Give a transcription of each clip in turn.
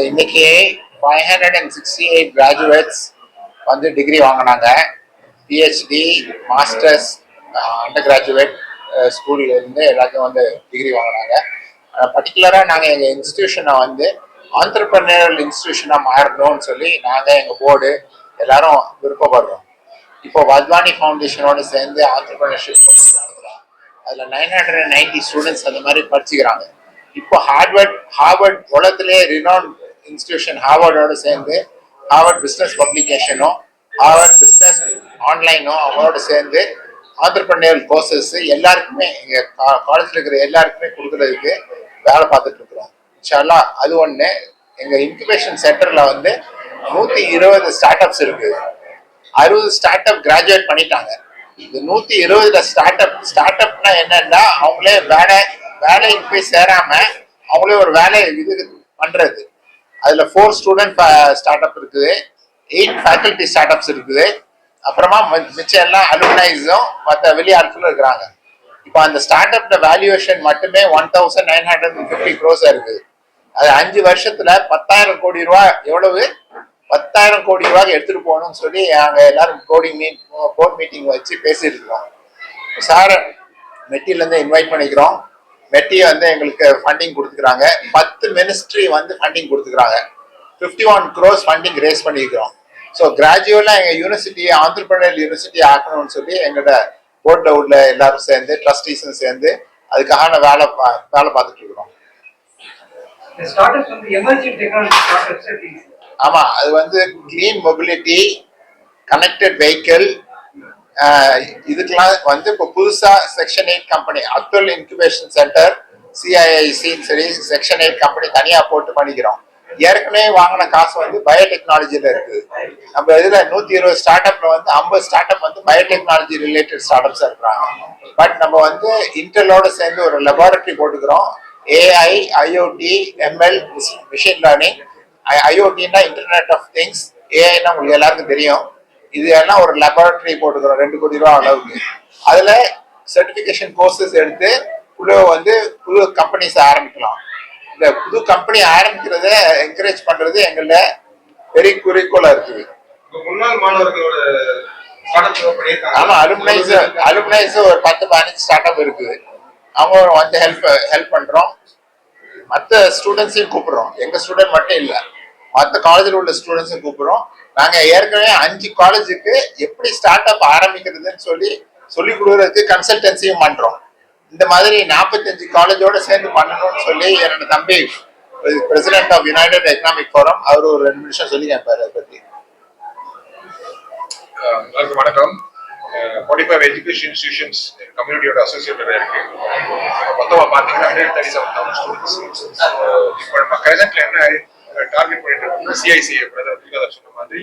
இன்னைக்கு 568 கிராஜுவேட்ஸ் வந்து டிகிரி வாங்கினாங்க. பிஹெச்டி, மாஸ்டர்ஸ், அண்டர் கிராஜுவேட் ஸ்கூல்லேருந்து எல்லாத்தையும் வந்து டிகிரி வாங்கினாங்க. பர்டிகுலராக நாங்கள் எங்கள் இன்ஸ்டியூஷனை வந்து ஆண்டர்பிரனியரல் இன்ஸ்டியூஷனாக மாறணும்னு சொல்லி நாங்கள் எங்கள் போர்டு எல்லாரும் விருப்பப்படுறோம். இப்போ வத்வானி ஃபவுண்டேஷனோடு சேர்ந்து ஆண்டர்பிரினர்ஷிப் நடத்துகிறோம். அதில் 990 ஸ்டூடெண்ட்ஸ் அந்த மாதிரி படிச்சுக்கிறாங்க. இப்போ ஹார்வர்ட் உலகத்திலே ரினவுண்ட் இன்ஸ்டிடியூஷன் ஹார்வர்டோடு சேர்ந்து ஹார்வர்ட் பிஸ்னஸ் பப்ளிகேஷனும் ஹார்வர்ட் பிஸ்னஸ் ஆன்லைனும் அவங்களோட சேர்ந்து ஆண்டர்பிரினியரல் கோர்சஸ் எல்லாருக்குமே எங்கள் காலேஜில் இருக்கிற எல்லாருக்குமே கொடுக்குறதுக்கு வேலை பார்த்துட்டு இருக்கிறோம். இன்ஷால்லா அது ஒன்று. எங்கள் இன்குபேஷன் சென்டரில் வந்து 120 ஸ்டார்ட் அப்ஸ் இருக்குது. 60 ஸ்டார்ட் அப் கிராஜுவேட் பண்ணிட்டாங்க. இந்த 120 ஸ்டார்ட் அப்னா என்னன்னா அவங்களே வேலைக்கு போய் சேராம அவங்களே ஒரு வேலை இது பண்றது. அதுல 4 ஸ்டூடெண்ட் ஸ்டார்ட் அப் இருக்குது, 8 ஃபேக்கல்டி ஸ்டார்ட் அப்ஸ் இருக்குது. அப்புறமா மிச்சம் எல்லாம் அலுமினைஸும் மற்ற வெளியாட்களும் இருக்கிறாங்க. இப்போ அந்த ஸ்டார்ட் அப்ல வேல்யூவேஷன் மட்டுமே 1950 crores இருக்குது. அது 5 வருஷத்துல 10,000 கோடி ரூபாய். எவ்வளவு? 10,000 கோடி ரூபாய்க்கு எடுத்துட்டு போகணும்னு சொல்லி நாங்கள் எல்லாரும் போர்ட் மீட்டிங் வச்சு பேசியிருக்கிறோம். சார் மெட்டிலேருந்து இன்வைட் பண்ணிக்கிறோம். மெட்டி வந்து எங்களுக்கு ஃபண்டிங் கொடுத்துக்கிறாங்க. 10 மினிஸ்ட்ரி வந்து ஃபண்டிங் கொடுத்துக்கிறாங்க. 51 crores ஃபண்டிங் ரேஸ் பண்ணியிருக்கிறோம். ஸோ கிராஜுவலாக எங்கள் யூனிவர்சிட்டியை ஆண்டர்பிரினியரல் யூனிவர்சிட்டி ஆக்கணும்னு சொல்லி எங்களோட போர்டில் உள்ள எல்லாரும் சேர்ந்து ட்ரஸ்டீஸும் சேர்ந்து அதுக்கான வேலை பார்த்துட்டு இருக்கிறோம். ஆமா, அது வந்து கிளீன் மொபிலிட்டி, கனெக்டட் வெஹிக்கிள், இதுக்கெல்லாம் வந்து இப்போ புதுசா section 8 company Abdul incubation centre சிஐஐசின்னு சொல்லி செக்ஷன் 8 கம்பெனி தனியா போட்டு பண்ணிக்கிறோம். ஏற்கனவே வாங்கின காசு வந்து பயோடெக்னாலஜில இருக்குது. நம்ம இதுல 120 ஸ்டார்ட் அப்ல வந்து 50 ஸ்டார்ட் அப் வந்து பயோடெக்னாலஜி ரிலேட்டட் ஸ்டார்ட் அப்ஸ் இருக்கிறாங்க. பட் நம்ம வந்து இன்டெலோட சேர்ந்து ஒரு லெபார்டரி போட்டுக்கிறோம். AI, IoT, ML, machine learning. ஐஓடின்னா இன்டர்நெட் ஆஃப் திங்ஸ், ஏஐன்னா உங்களுக்கு எல்லாருக்கும் தெரியும். இது எல்லாம் ஒரு லெபார்டரி போட்டுக்கிறோம் 2 கோடி ரூபா அளவுக்கு. அதுல சர்டிபிகேஷன் கோர்சஸ் எடுத்து புது கம்பெனிஸ் ஆரம்பிக்கலாம். இந்த புது கம்பெனி ஆரம்பிக்கிறத என்கரேஜ் பண்றது எங்கள பெரிய குறிக்கோளா இருக்குது. ஆமா, அலுமினைஸ் ஒரு 10-15 ஸ்டார்ட் அப் இருக்குது. அவங்க வந்து ஹெல்ப் பண்றோம். மற்ற ஸ்டூடெண்ட்ஸையும் கூப்பிடுறோம். எங்க ஸ்டூடெண்ட் மட்டும் இல்லை, மற்ற காலேஜில் உள்ள ஸ்டூடெண்ட்ஸும் கூப்பிடுறோம். நாங்கள் ஏற்கனவே 5 காலேஜுக்கு எப்படி ஸ்டார்ட் அப் ஆரம்பிக்கிறதுன்னு சொல்லி கொடுக்கறதுக்கு கன்சல்டன்சியும் பண்றோம். இந்த மாதிரி 45 காலேஜோட சேர்ந்து பண்ணணும்னு சொல்லி என்னோட தம்பி president of United Economic Forum அவர் ஒரு 2 நிமிஷம் சொல்லி கேட்பாரு அதை பத்தி. எல்லாருக்கும் வணக்கம். 45 எஜுகேஷன் இன்ஸ்டிடியூஷன்ஸ் கம்யூனிட்டியோட அசோசியேட்டடாக இருக்கு. மொத்தமாக பார்த்தீங்கன்னா 137,000 ஸ்டூடெண்ட்ஸ். இப்போ நம்ம கரண்ட்ல என்ன டார்கெட் பண்ணிட்டு இருக்கோம், சிஐசிஐ பிரதர் சொன்ன மாதிரி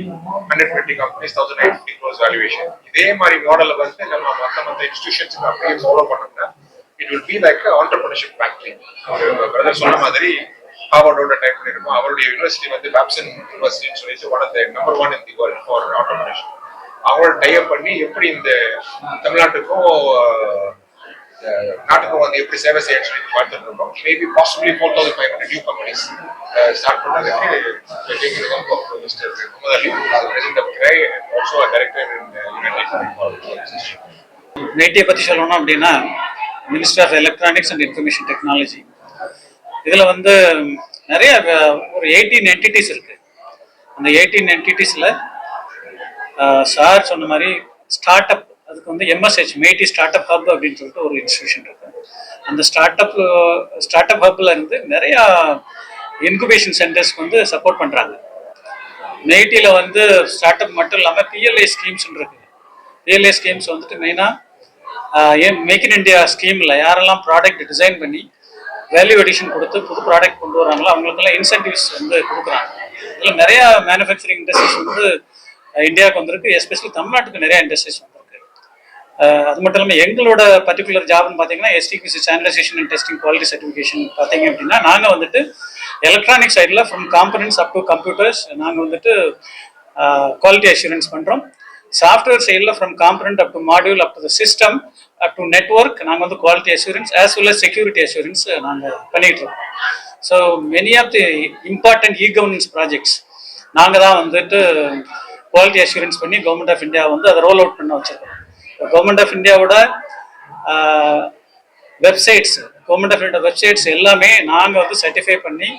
120 கம்பெனிஸ், 1,950 crores வேல்யூவேஷன். இதே மாதிரி மாடலை வந்து நம்ம மற்ற இன்ஸ்டிடியூஷன்ஸுக்கு அப்படியே ஃபாலோ பண்ணோம்னா it will be like entrepreneurship factory. Brother சொன்ன மாதிரி ஹார்வர்டோட டைப் பண்ணிருக்கோம். அவருடைய யூனிவர்சிட்டி வந்து பாப்சன் யூனிவர்சிட்டின்னு சொல்லிட்டு one of the number 1 in the world for entrepreneurship. அவங்களோட டைப் பண்ணி எப்படி இந்த தமிழ்நாட்டுக்கும் நாட்டுக்கும் வந்து எப்படி சேவை செய்யணும்னு சொல்லி பார்த்துட்டு இருக்கோம். Maybe possibly 4,500 new companies start பண்ணதுக்கு mister Mohammed Ali, president of கிரை, ஆல்சோ டைரக்டர் இன் யுனைடெட். நைட்டியை பற்றி சொல்லணும் அப்படின்னா ministry of electronics and information technology. இதில் வந்து நிறைய ஒரு 18 என்டிட்டிஸ் இருக்கு. அந்த 18 என்டிட்டிஸில் சார் சொன்ன மாதிரி ஸ்டார்ட் அப், அதுக்கு வந்து MSH matte start up hub அப்படின்னு சொல்லிட்டு ஒரு இன்ஸ்டிடியூஷன் இருக்கு. அந்த ஸ்டார்ட் அப் ஹப்ல இருந்து நிறையா இன்குபேஷன் சென்டர்ஸ்க்கு வந்து சப்போர்ட் பண்ணுறாங்க. மேட்டியில் வந்து ஸ்டார்ட் அப் மட்டும் இல்லாமல் பிஎல்ஐ ஸ்கீம்ஸ் இருக்கு. பிஎல்ஐ ஸ்கீம்ஸ் வந்துட்டு மெயினாக மேக் இன் இண்டியா ஸ்கீமில் யாரெல்லாம் ப்ராடக்ட் டிசைன் பண்ணி வேல்யூ எடிஷன் கொடுத்து புது ப்ராடக்ட் கொண்டு வராங்களோ அவங்களுக்கெல்லாம் இன்சென்டிவ்ஸ் வந்து கொடுக்குறாங்க. இதில் நிறையா மேனுஃபேக்சரிங் இண்டஸ்ட்ரீஸ் வந்து இந்தியாவுக்கு வந்திருக்கு. எஸ்பெஷலி தமிழ்நாட்டுக்கு நிறைய இண்டஸ்ட்ரீஸ் வந்திருக்கு. அது மட்டும் இல்லாமல் எங்களோட பர்டிகுலர் ஜாப்னு பார்த்தீங்கன்னா STPC standardization and testing quality certification பார்த்தீங்க அப்படின்னா நாங்கள் வந்துட்டு எலக்ட்ரானிக் சைடில் from components up to computers நாங்கள் வந்துட்டு குவாலிட்டி அஷூரன்ஸ் பண்ணுறோம். சாஃப்ட்வேர் சைடில் from component up to module up to the system up to network நாங்கள் வந்து quality assurance as well as security assurance நாங்கள் பண்ணிகிட்டு இருக்கோம். So many of the important governance projects நாங்கள் தான் வந்துட்டு குவாலிட்டி அஷூரன்ஸ் பண்ணி கவர்மெண்ட் ஆஃப் இந்தியா வந்து அதை ரோல் அவுட் பண்ண வச்சிருக்கோம். கவர்மெண்ட் ஆஃப் இந்தியாவோட websites, government of India websites எல்லாமே நாங்கள் வந்து சர்டிஃபை பண்ணி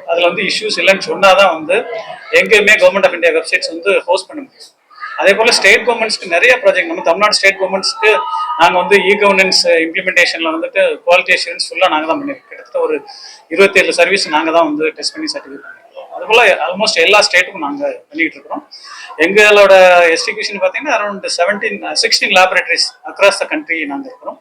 அதில் வந்து இஷ்யூஸ் இல்லைன்னு சொன்னால் தான் வந்து எங்கேயுமே கவர்மெண்ட் ஆஃப் இந்தியா வெப்சைட்ஸ் வந்து ஹோஸ்ட் பண்ண முடியும். அதே போல் ஸ்டேட் கவர்மெண்ட்ஸ்க்கு நிறைய ப்ராஜெக்ட், நம்ம தமிழ்நாடு ஸ்டேட் கவர்மெண்ட்ஸ்க்கு நாங்கள் வந்து கவர்னன்ஸ் இம்ப்ளிமெண்டேஷனில் வந்துட்டு குவாலிட்டி அஷூரன்ஸ் ஃபுல்லாக நாங்கள் தான் பண்ணியிருக்கோம். கிட்டத்தட்ட ஒரு 27 சர்வீஸ் நாங்கள் தான் வந்து டெஸ்ட் பண்ணி சர்டிஃபிகேட் பண்ணியிருக்கோம். அதுபோல் ஆல்மோஸ்ட் எல்லா ஸ்டேட்டுக்கும் நாங்கள் பண்ணிக்கிட்டு இருக்கிறோம். எங்களோட எஸ்டிகேஷன் பார்த்தீங்கன்னா around 16 laboratories across the country நாங்கள் இருக்கிறோம்.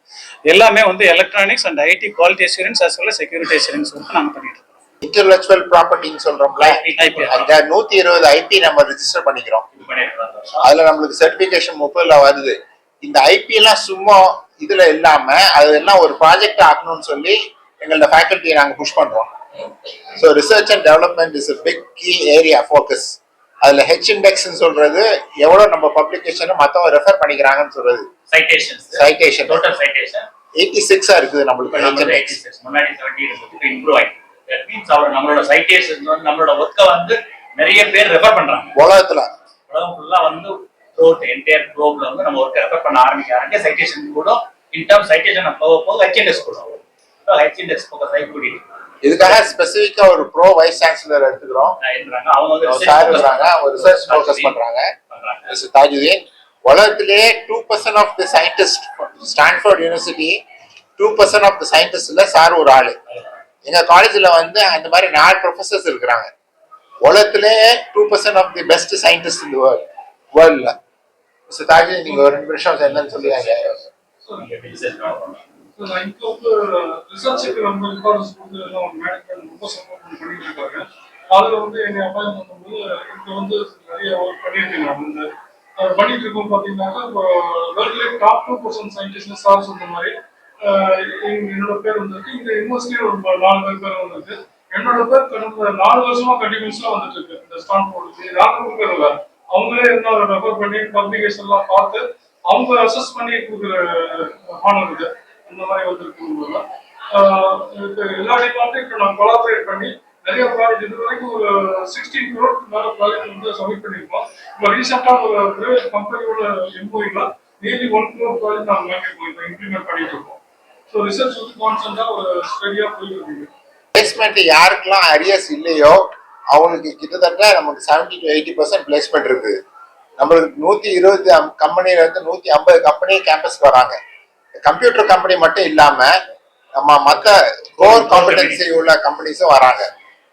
எல்லாமே வந்து electronics and IT quality assurance as well security assurance வந்து நாங்கள் பண்ணிட்டு இருக்கோம். இன்டெலெக்சுவல் ப்ராப்பர்ட்டின்னு சொல்றோம்ல, அந்த 120 ஐபி நம்ம ரெஜிஸ்டர் பண்ணிக்கிறோம். அதுல நம்மளுக்கு சர்டிபிகேஷன் 30ல வருது. இந்த ஐபி எல்லாம் சும்மா இதுல இல்லாம அதெல்லாம் ஒரு ப்ராஜெக்ட் ஆகணும்னு சொல்லி எங்களோட ஃபேக்கல்ட்டியை நாங்க புஷ் பண்றோம். So research and development is big key area focus. அதுல ஹெச் இண்டெக்ஸ்ன்னு சொல்றது எவ்வளவு நம்ம பப்ளிகேஷன் மத்தவங்க ரெஃபர் பண்ணிக்கிறாங்கன்னு சொல்றது. சைட்டேஷன் டோட்டல் சைட்டேஷன் 86 இருக்குது நம்மளுக்கு. முன்னாடி 70 இருந்தது, இப்போ இம்ப்ரூவ் ஆயிடுச்சு. தட் மீன்ஸ் நம்மளோட சைட்டேஷன் வந்து நம்மளோட ஒர்க்கை வந்து நிறைய பேர் ரெஃபர் பண்றாங்க. உலகம் ஃபுல்லா வந்து த்ரூஅவுட் என்டையர் குளோப்ல வந்து நம்ம ஒர்க்கை ரெஃபர் பண்ண ஆரம்பிக்கிறாங்க. சைட்டேஷன் கூட இன் டர்ம் சைட்டேஷன் போக ஹெச்என்எஸ் கூட ஹெச்என்எஸ் போக சைட் கூட்டிட்டு இதுக்காக ஸ்பெசிஃபிக்கா ஒரு ப்ரோ வைஸ் சான்சலர் எடுத்துக்கிறோம். அவங்க வந்து ஒரு ரிசர்ச் ஃபோக்கஸ் பண்றாங்க. தாஜுதீன், உலகத்திலேயே 2% of the scientist Stanford University 2% of the சயின்டிஸ்ட்ல சார் ஒரு ஆளு. எங்க காலேஜ்ல வந்து அந்த மாதிரி 4 ப்ரொஃபசர்ஸ் இருக்கிறாங்க. உலகத்திலே 2% ஆஃப் தி பெஸ்ட் சயின்டிஸ்ட் இந்த வேர்ல்ட்ல. தாஜுதீன், நீங்க ஒரு 2 நிமிஷம் என்னன்னு சொல்லுவாங்க. இங்க வந்து ரிசர்ச்சுக்கு ரொம்ப இம்பார்ட்டன்ஸ் கொடுத்து எல்லாம் மேனேஜ்மெண்ட் ரொம்ப சப்போர்ட் பண்ணிட்டு இருக்காங்க. அதுல வந்து எங்க அப்பாயின் பண்ணும்போது இங்க வந்து நிறைய ஒர்க் பண்ணிட்டு இருக்காங்க. இந்த பண்ணிட்டு இருக்கோம் பாத்தீங்கன்னாக்கா இப்போ வேர்ல்ட்லேயே டாப் 2% சயின்டிஸ்ட் சார் சொன்ன மாதிரி என்னோட பேர் வந்திருக்கு. இந்த யூனிவர்சிட்டியில் ஒரு 4 பேர் வந்திருக்கு. என்னோட பேர் கடந்த 4 வருஷமா கண்டினியூஸா வந்துட்டு இருக்கு. இந்த ஸ்டான்ஃபோர்டுக்கு 4 பேர் இல்லை, அவங்களே என்ன ரெஃபர் பண்ணி பப்ளிகேஷன் எல்லாம் பார்த்து அவங்க அசஸ் பண்ணி கொடுக்குற ஆனர் இது. இந்த மாதிரி வந்துருக்கு. எல்லா டிபார்ட்மெண்ட்டும் நான் கொலாபரேட் பண்ணி நிறைய ப்ராஜெக்ட் இது வரைக்கும் ஒரு 16 crore மேல ப்ராஜெக்ட் வந்து சப்மிட் பண்ணியிருக்கோம். இப்போ ரீசெண்டாக ஒரு பிரைவேட் கம்பெனியோட எம்ஓஇல நியர்லி 1 crore ப்ராஜெக்ட் நாங்கள் இப்போ இம்ப்ளிமெண்ட் பண்ணிட்டு இருக்கோம். ஸோ ரிசர்ச் வந்து கான்ஸ்டன்டாக ஒரு ஸ்டடியாக போயிட்டு இருக்கு. பிளேஸ்மெண்ட் யாருக்கெல்லாம் அரியர்ஸ் இல்லையோ அவங்களுக்கு கிட்டத்தட்ட நமக்கு 70 to 80% பிளேஸ்மெண்ட் இருக்கு. நம்மளுக்கு 120 கம்பெனில இருந்து 150 கம்பெனி கேம்பஸ்க்கு வராங்க. கம்ப்யூட்டர் கம்பெனி மட்டும் இல்லாம நம்ம மற்ற கோர் காம்படன்சி உள்ள கம்பெனிஸும் வராங்க.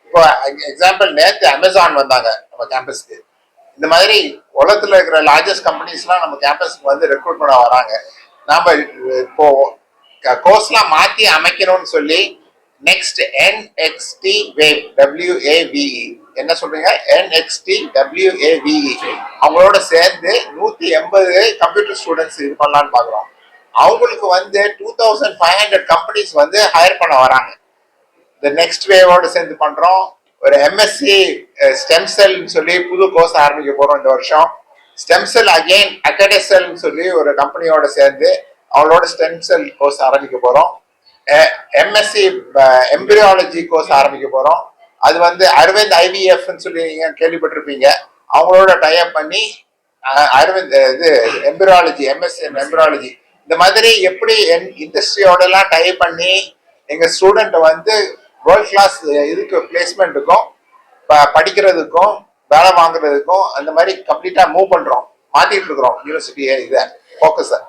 இப்போ எக்ஸாம்பிள் நேற்று அமேசான் வந்தாங்க நம்ம கேம்பஸ்க்கு. இந்த மாதிரி உலகத்துல இருக்கிற லார்ஜஸ்ட் கம்பெனிஸ்லாம் நம்ம கேம்பஸ்க்கு வந்து ரெக்ரூட் பண்ண வராங்க. நாம இப்போ கோர்ஸ்லாம் மாற்றி அமைக்கணும்னு சொல்லி நெக்ஸ்ட் NXT வேவ் WAVE என்ன சொல்றீங்க NXT WAVE அவங்களோட சேர்ந்து 180 கம்ப்யூட்டர் ஸ்டூடெண்ட்ஸ் இது பண்ணலான்னு பாக்குறோம். அவங்களுக்கு வந்து 2500 கம்பெனிஸ் வந்து ஹையர் பண்ண வராங்க. இந்த நெக்ஸ்ட் வேவோட சேர்ந்து பண்றோம். ஒரு MSc ஸ்டெம் செல்னு சொல்லி புது கோர்ஸ் ஆரம்பிக்க போறோம் இந்த வருஷம். ஸ்டெம் செல் அகைன் அகடெசெல்னு சொல்லி ஒரு கம்பெனியோட சேர்ந்து அவங்களோட ஸ்டெம் செல் கோர்ஸ் ஆரம்பிக்க போறோம். MSc எம்பிரியாலஜி கோர்ஸ் ஆரம்பிக்க போறோம். அது வந்து அரவிந்த் IVFன்னு சொல்லி நீங்க கேள்விப்பட்டிருப்பீங்க. அவங்களோட டைப் பண்ணி அரவிந்த் இது எம்பிரியாலஜி MSc எம்பிரியாலஜி இந்த மாதிரி எப்படி இண்டஸ்ட்ரியோட எல்லாம் டைப் பண்ணி எங்க ஸ்டூடெண்ட் வந்து வேர்ல்ட் கிளாஸ் இதுக்கு பிளேஸ்மெண்ட்டுக்கும் படிக்கிறதுக்கும் வேலை வாங்குறதுக்கும் அந்த மாதிரி கம்ப்ளீட்டா மூவ் பண்றோம், மாத்திட்டு இருக்கிறோம் யூனிவர்சிட்டியை இதை ஃபோக்கஸை.